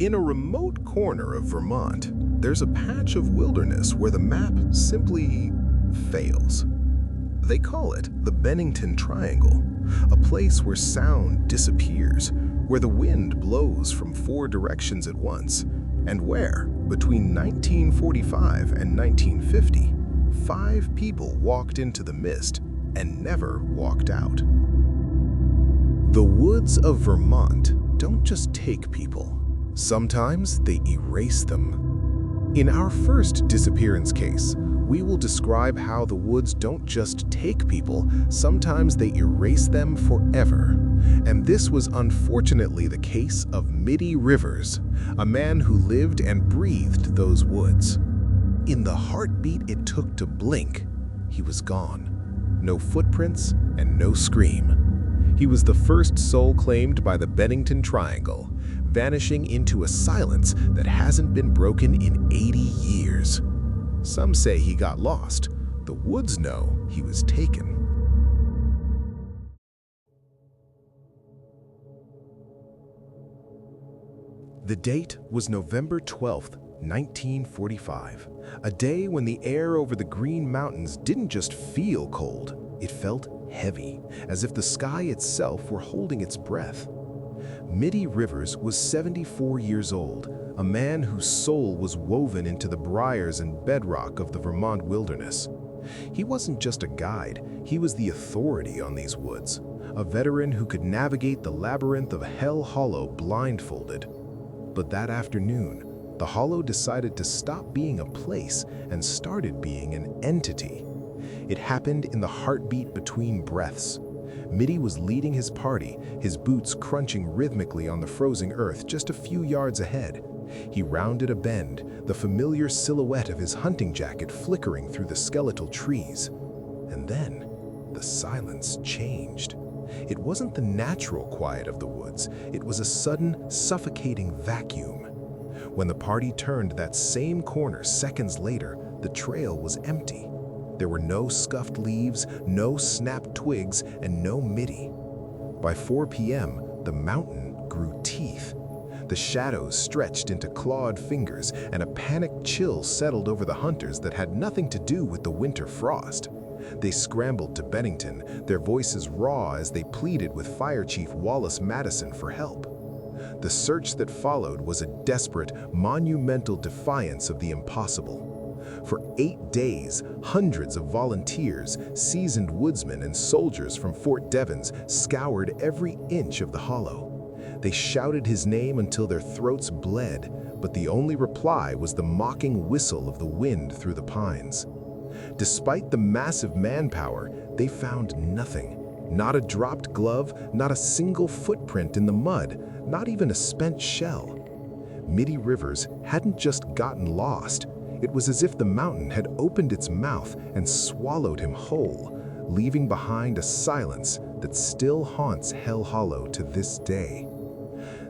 In a remote corner of Vermont, there's a patch of wilderness where the map simply fails. They call it the Bennington Triangle, a place where sound disappears, where the wind blows from 4 directions at once, and where, between 1945 and 1950, 5 people walked into the mist and never walked out. The woods of Vermont don't just take people. Sometimes they erase them. In our first disappearance case, we will describe how the woods don't just take people, sometimes they erase them forever. And this was unfortunately the case of Middie Rivers, a man who lived and breathed those woods. In the heartbeat it took to blink, he was gone. No footprints and no scream. He was the first soul claimed by the Bennington Triangle, vanishing into a silence that hasn't been broken in 80 years. Some say he got lost. The woods know he was taken. The date was November 12th, 1945, a day when the air over the Green Mountains didn't just feel cold, it felt heavy, as if the sky itself were holding its breath. Middie Rivers was 74 years old, a man whose soul was woven into the briars and bedrock of the Vermont wilderness. He wasn't just a guide, he was the authority on these woods, a veteran who could navigate the labyrinth of Hell Hollow blindfolded. But that afternoon, the hollow decided to stop being a place and started being an entity. It happened in the heartbeat between breaths. Middie was leading his party, his boots crunching rhythmically on the frozen earth just a few yards ahead. He rounded a bend, the familiar silhouette of his hunting jacket flickering through the skeletal trees. And then, the silence changed. It wasn't the natural quiet of the woods, it was a sudden, suffocating vacuum. When the party turned that same corner seconds later, the trail was empty. There were no scuffed leaves, no snapped twigs, and no Middie. By 4 p.m., the mountain grew teeth. The shadows stretched into clawed fingers, and a panicked chill settled over the hunters that had nothing to do with the winter frost. They scrambled to Bennington, their voices raw as they pleaded with Fire Chief Wallace Madison for help. The search that followed was a desperate, monumental defiance of the impossible. For 8 days, hundreds of volunteers, seasoned woodsmen, and soldiers from Fort Devens scoured every inch of the hollow. They shouted his name until their throats bled, but the only reply was the mocking whistle of the wind through the pines. Despite the massive manpower, they found nothing. Not a dropped glove, not a single footprint in the mud, not even a spent shell. Middie Rivers hadn't just gotten lost. It was as if the mountain had opened its mouth and swallowed him whole, leaving behind a silence that still haunts Hell Hollow to this day.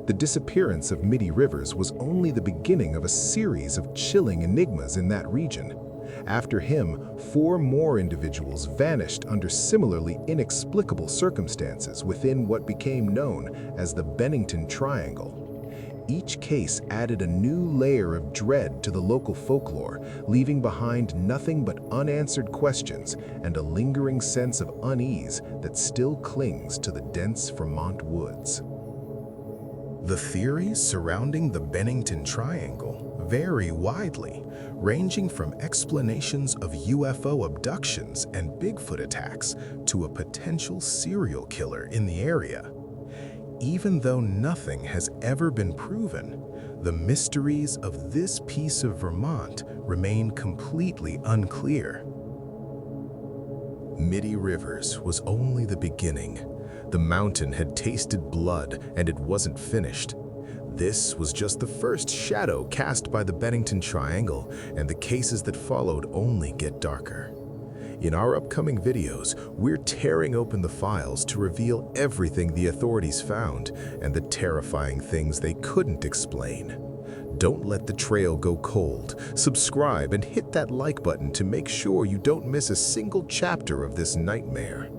The disappearance of Middie Rivers was only the beginning of a series of chilling enigmas in that region. After him, 4 more individuals vanished under similarly inexplicable circumstances within what became known as the Bennington Triangle. Each case added a new layer of dread to the local folklore, leaving behind nothing but unanswered questions and a lingering sense of unease that still clings to the dense Vermont woods. The theories surrounding the Bennington Triangle vary widely, ranging from explanations of UFO abductions and Bigfoot attacks to a potential serial killer in the area. Even though nothing has ever been proven, the mysteries of this piece of Vermont remain completely unclear. Middie Rivers was only the beginning. The mountain had tasted blood and it wasn't finished. This was just the first shadow cast by the Bennington Triangle, and the cases that followed only get darker. In our upcoming videos, we're tearing open the files to reveal everything the authorities found and the terrifying things they couldn't explain. Don't let the trail go cold. Subscribe and hit that like button to make sure you don't miss a single chapter of this nightmare.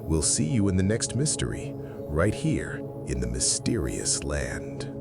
We'll see you in the next mystery, right here in the mysterious land.